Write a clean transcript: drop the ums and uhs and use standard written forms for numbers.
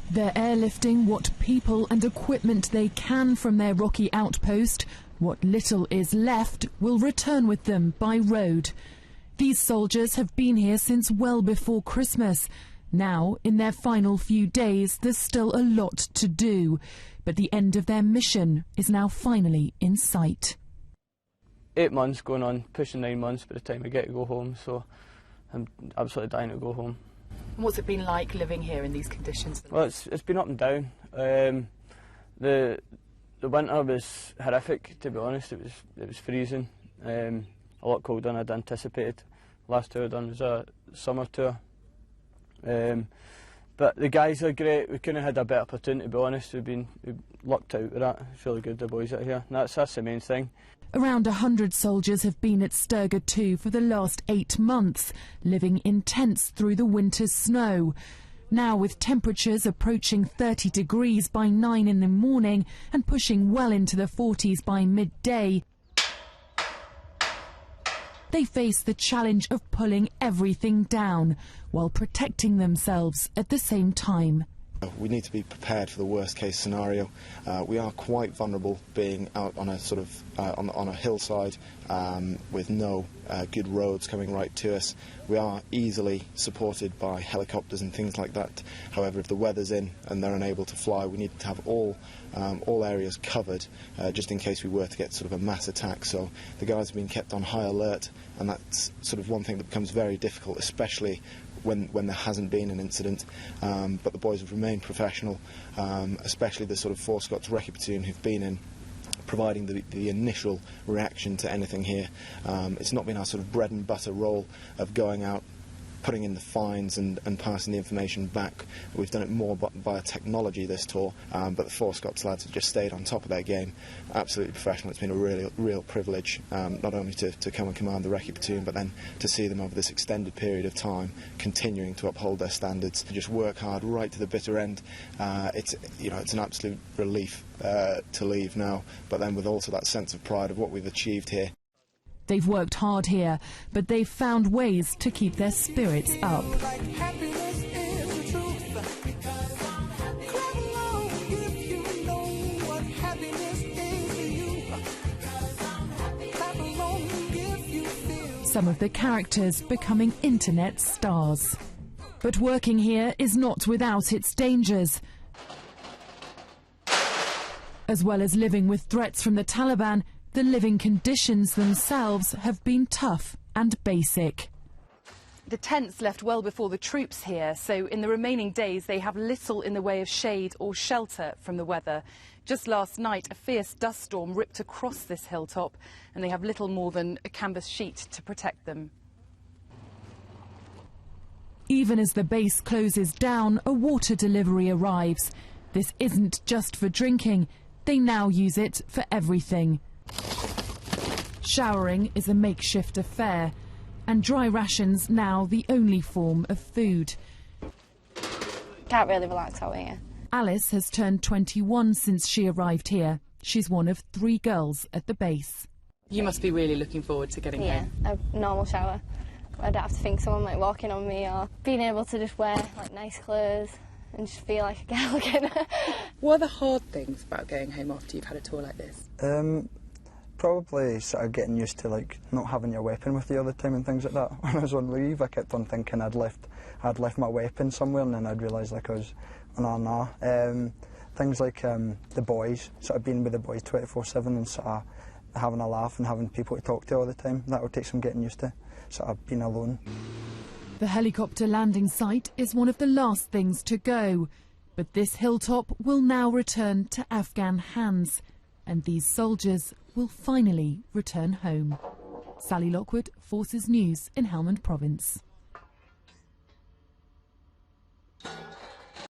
They're airlifting what people and equipment they can from their rocky outpost. What little is left will return with them by road. These soldiers have been here since well before Christmas. Now, in their final few days, there's still a lot to do. But the end of their mission is now finally in sight. 8 months going on, pushing 9 months by the time I get to go home, so I'm absolutely dying to go home. What's it been like living here in these conditions? Well, it's been up and down. The winter was horrific, to be honest. It was freezing, a lot colder than I'd anticipated. Last tour I'd done was a summer tour. But the guys are great. We couldn't have had a better platoon, to be honest. We've lucked out with that. It's really good, the boys out here. And that's the main thing. Around 100 soldiers have been at Sterga 2 for the last 8 months, living in tents through the winter's snow. Now, with temperatures approaching 30 degrees by 9 in the morning and pushing well into the 40s by midday, they face the challenge of pulling everything down while protecting themselves at the same time. We need to be prepared for the worst case scenario. We are quite vulnerable being out on a sort of on a hillside with no good roads coming right to us. We are easily supported by helicopters and things like that. However, if the weather's in and they're unable to fly, we need to have all areas covered just in case we were to get sort of a mass attack. So the guys have been kept on high alert, and that's sort of one thing that becomes very difficult, especially when there hasn't been an incident. But the boys have remained professional, especially the sort of 4 Scots Recce platoon who've been in providing the initial reaction to anything here. It's not been our sort of bread and butter role of going out, putting in the fines and passing the information back. We've done it more via technology this tour, but the 4 Scots lads have just stayed on top of their game. Absolutely professional. It's been a real privilege, not only to come and command the Recce platoon, but then to see them over this extended period of time continuing to uphold their standards, to just work hard right to the bitter end. It's an absolute relief to leave now, but then with also that sense of pride of what we've achieved here. They've worked hard here, but they've found ways to keep their spirits up. Some of the characters becoming internet stars. But working here is not without its dangers. As well as living with threats from the Taliban, the living conditions themselves have been tough and basic. The tents left well before the troops here, so in the remaining days they have little in the way of shade or shelter from the weather. Just last night, a fierce dust storm ripped across this hilltop, and they have little more than a canvas sheet to protect them. Even as the base closes down, a water delivery arrives. This isn't just for drinking. They now use it for everything. Showering is a makeshift affair, and dry rations now the only form of food. Can't really relax out here. Alice has turned 21 since she arrived here. She's one of 3 girls at the base. You must be really looking forward to getting home. Yeah, a normal shower. I don't have to think someone like walking on me, or being able to just wear like nice clothes and just feel like a girl again. What are the hard things about going home after you've had a tour like this? Probably sort of getting used to like not having your weapon with you all the time and things like that. When I was on leave, I kept on thinking I'd left my weapon somewhere, and then I'd realise like I was on things like the boys, sort of being with the boys 24/7 and sort of having a laugh and having people to talk to all the time. That would take some getting used to, sort of being alone. The helicopter landing site is one of the last things to go, but this hilltop will now return to Afghan hands, and these soldiers will finally return home. Sally Lockwood, Forces News in Helmand Province.